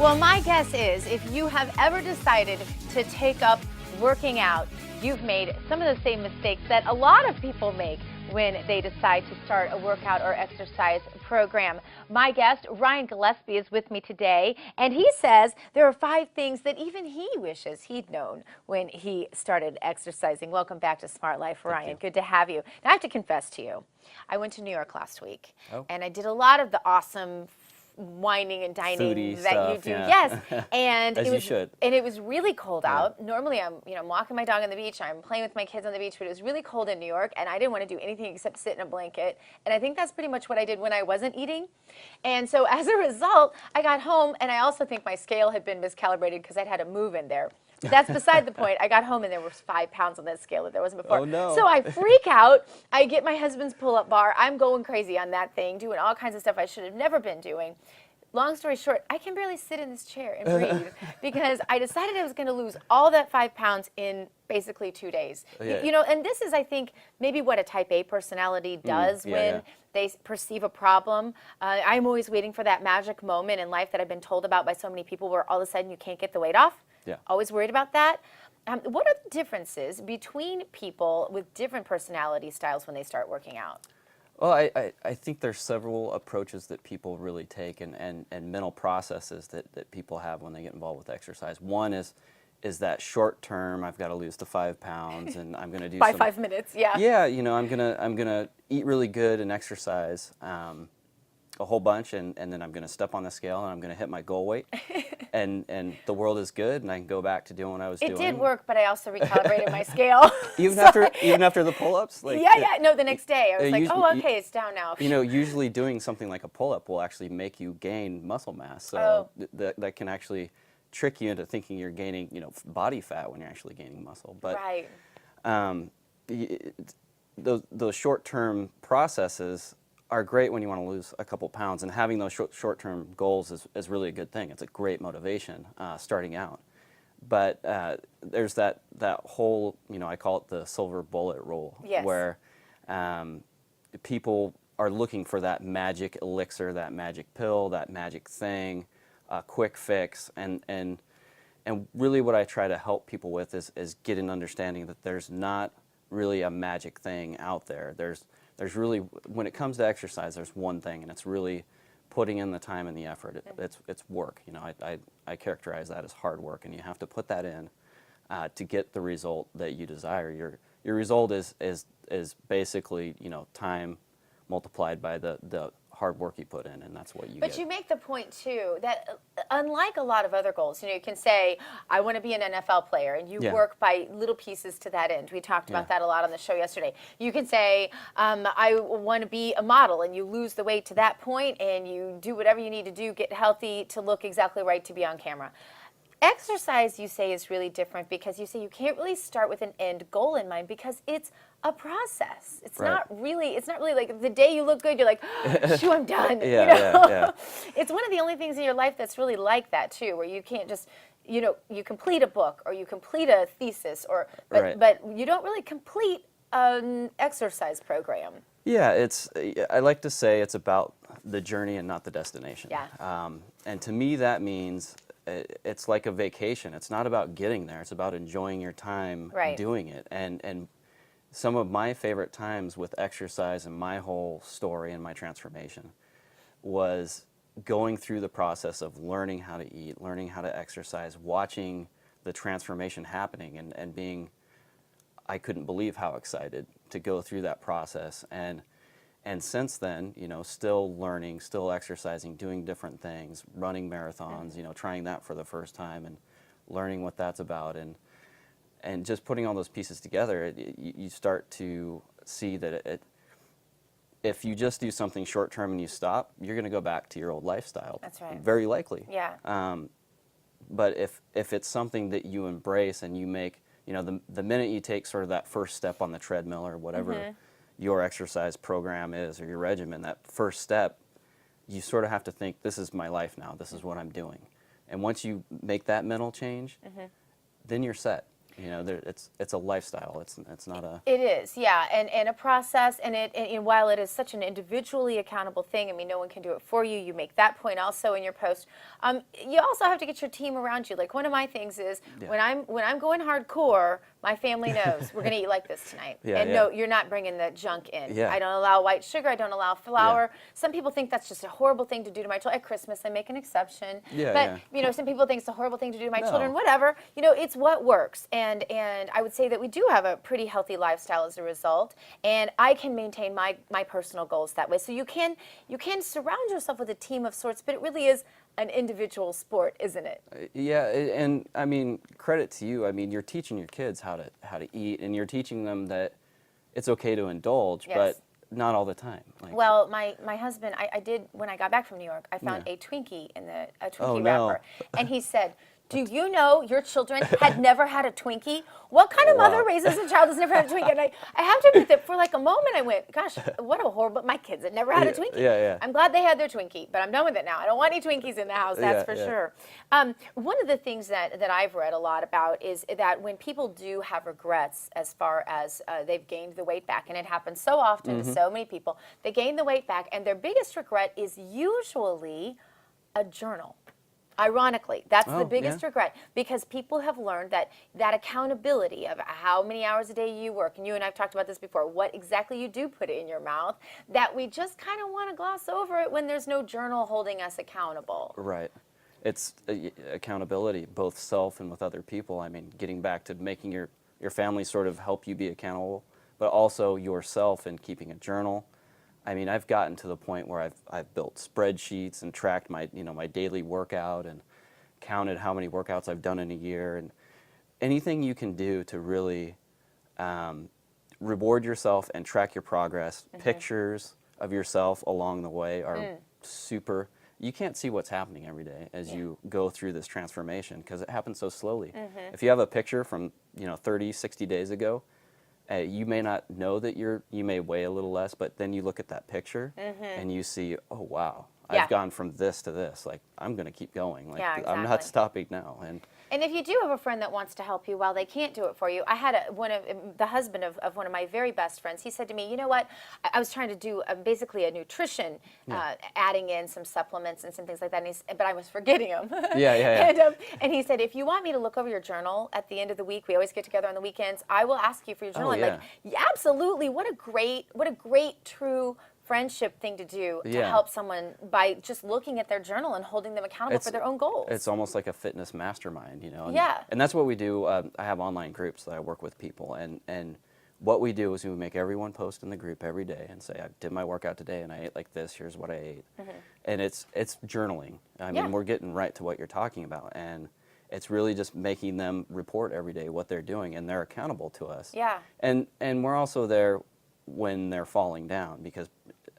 Well, my guess is if you have ever decided to take up working out, you've made some of the same mistakes that a lot of people make when they decide to start a workout or exercise program. My guest, Ryan Gillespie, is with me today, and he says there are 5 things that even he wishes he'd known when he started exercising. Welcome back to Smart Life, Ryan. Good to have you. Now, I have to confess to you, I went to New York last week, and I did a lot of the awesome whining and dining foodie that stuff, you do. yeah. Yes, and As you should. And it was really cold out. Normally, I'm walking my dog on the beach. I'm playing with my kids on the beach, but it was really cold in New York, and I didn't want to do anything except sit in a blanket. And I think that's pretty much what I did when I wasn't eating. And so as a result, I got home, and I also think my scale had been miscalibrated because I'd had a move in there. But that's beside the point. I got home and there was 5 pounds on that scale that there wasn't before. Oh, no. So I freak out. I get my husband's pull-up bar. I'm going crazy on that thing, doing all kinds of stuff I should have never been doing. Long story short, I can barely sit in this chair and breathe because I decided I was going to lose all that 5 pounds in basically 2 days. Yeah. And this is, I think, maybe what a type A personality does when they perceive a problem. I'm always waiting for that magic moment in life that I've been told about by so many people where all of a sudden you can't get the weight off. Yeah. Always worried about that. What are the differences between people with different personality styles when they start working out? Well, I think there's several approaches that people really take and mental processes that people have when they get involved with exercise. One is that short term, I've got to lose the 5 pounds and I'm going to do by 5 minutes, yeah. Yeah, I'm gonna eat really good and exercise a whole bunch and then I'm going to step on the scale and I'm going to hit my goal weight and the world is good and I can go back to doing what I was doing. It did work, but I also recalibrated my scale. Even after the pull-ups? Like, no, the next day I was like, usually, oh, okay, it's down now. Usually doing something like a pull-up will actually make you gain muscle mass. So that can actually trick you into thinking you're gaining, body fat when you're actually gaining muscle. But those short-term processes are great when you want to lose a couple pounds, and having those short-term goals is really a good thing. It's a great motivation starting out. But there's that whole, I call it the silver bullet rule, where people are looking for that magic elixir, that magic pill, that magic thing, a quick fix, and really what I try to help people with is get an understanding that there's not really a magic thing out there. There's really, when it comes to exercise, there's one thing, and it's really putting in the time and the effort. It's work. I characterize that as hard work, and you have to put that in to get the result that you desire. Your result is basically time multiplied by the hard work you put in, and that's what you get. But you make the point too that unlike a lot of other goals, you can say I want to be an NFL player, and you work by little pieces to that end. We talked about that a lot on the show yesterday. You can say I want to be a model, and you lose the weight to that point, and you do whatever you need to do, get healthy to look exactly right to be on camera. Exercise, you say, is really different because you say you can't really start with an end goal in mind because it's a process. It's not really like the day you look good, you're like, shoo, I'm done. It's one of the only things in your life that's really like that too, where you can't just, you complete a book or you complete a thesis but you don't really complete an exercise program. Yeah, I like to say it's about the journey and not the destination. Yeah. And to me that means it's like a vacation. It's not about getting there. It's about enjoying your time doing it. And some of my favorite times with exercise and my whole story and my transformation was going through the process of learning how to eat, learning how to exercise, watching the transformation happening and being, I couldn't believe how excited to go through that process. And since then, still learning, still exercising, doing different things, running marathons, trying that for the first time and learning what that's about. And just putting all those pieces together, you start to see that if you just do something short term and you stop, you're going to go back to your old lifestyle. That's right. Very likely. Yeah. But if it's something that you embrace and you make, the minute you take sort of that first step on the treadmill or whatever your exercise program is or your regimen, that first step, you sort of have to think, this is my life now, this is what I'm doing. And once you make that mental change, then you're set. You know, it's a lifestyle. It's not a. It is, yeah, and a process, and while it is such an individually accountable thing, I mean, no one can do it for you. You make that point also in your post. You also have to get your team around you. Like one of my things is when I'm going hardcore, my family knows we're gonna eat like this tonight. No, you're not bringing the junk in. I don't allow white sugar. I don't allow flour. Some people think that's just a horrible thing to do to my children. At Christmas, I make an exception. But you know, some people think it's a horrible thing to do to my children. Whatever. You know, it's what works. And I would say that we do have a pretty healthy lifestyle as a result. And I can maintain my personal goals that way. So you can surround yourself with a team of sorts, but it really is an individual sport, isn't it? Yeah, and I mean, credit to you. I mean, you're teaching your kids how to eat, and you're teaching them that it's okay to indulge, but not all the time. Like, well, my husband, I did, when I got back from New York, I found a Twinkie in a Twinkie wrapper, and he said, do you know your children had never had a Twinkie? What kind of mother raises a child that's never had a Twinkie? And I have to admit that for like a moment I went, gosh, what a horrible, my kids had never had a Twinkie. I'm glad they had their Twinkie, but I'm done with it now. I don't want any Twinkies in the house, that's for sure. One of the things that I've read a lot about is that when people do have regrets as far as they've gained the weight back, and it happens so often to so many people, they gain the weight back, and their biggest regret is usually a journal. Ironically, that's the biggest regret, because people have learned that accountability of how many hours a day you work, and you and I've talked about this before, what exactly you do put in your mouth, that we just kind of want to gloss over it when there's no journal holding us accountable. Right. It's accountability, both self and with other people. I mean, getting back to making your family sort of help you be accountable, but also yourself and keeping a journal. I mean, I've gotten to the point where I've built spreadsheets and tracked my daily workout and counted how many workouts I've done in a year, and anything you can do to really reward yourself and track your progress. Pictures of yourself along the way are super. You can't see what's happening every day as you go through this transformation, because it happens so slowly. If you have a picture from 30, 60 days ago, you may not know that you may weigh a little less, but then you look at that picture and you see, oh wow, I've gone from this to this. Like, I'm going to keep going. Like, I'm not stopping now. And if you do have a friend that wants to help you while they can't do it for you, I had the husband of one of my very best friends. He said to me, you know what? I was trying to do basically a nutrition, adding in some supplements and some things like that, but I was forgetting them. And he said, if you want me to look over your journal at the end of the week, we always get together on the weekends, I will ask you for your journal. I'm like, absolutely. What a great, true friendship thing to do to help someone by just looking at their journal and holding them accountable for their own goals. It's almost like a fitness mastermind, you know. And that's what we do. I have online groups that I work with people, and what we do is we make everyone post in the group every day and say, I did my workout today and I ate like this, here's what I ate. And it's journaling. I mean, we're getting right to what you're talking about, and it's really just making them report every day what they're doing, and they're accountable to us. And we're also there when they're falling down, because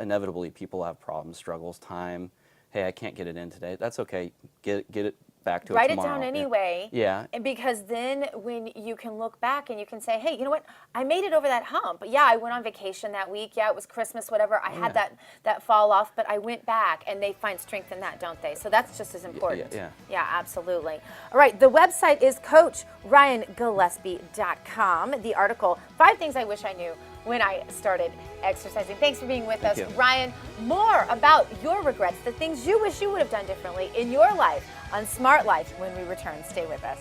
inevitably people have problems, struggles, time. Hey, I can't get it in today. That's okay. Get it back to it tomorrow. Write it down anyway. And because then when you can look back and you can say, hey, you know what? I made it over that hump. Yeah, I went on vacation that week. Yeah, it was Christmas, whatever. I had that fall off, but I went back, and they find strength in that, don't they? So that's just as important. Yeah, absolutely. All right, the website is CoachRyanGillespie.com. The article, 5 Things I Wish I Knew When I Started Exercising. Thanks for being with us, Ryan. More about your regrets, the things you wish you would have done differently in your life on Smart Life when we return. Stay with us.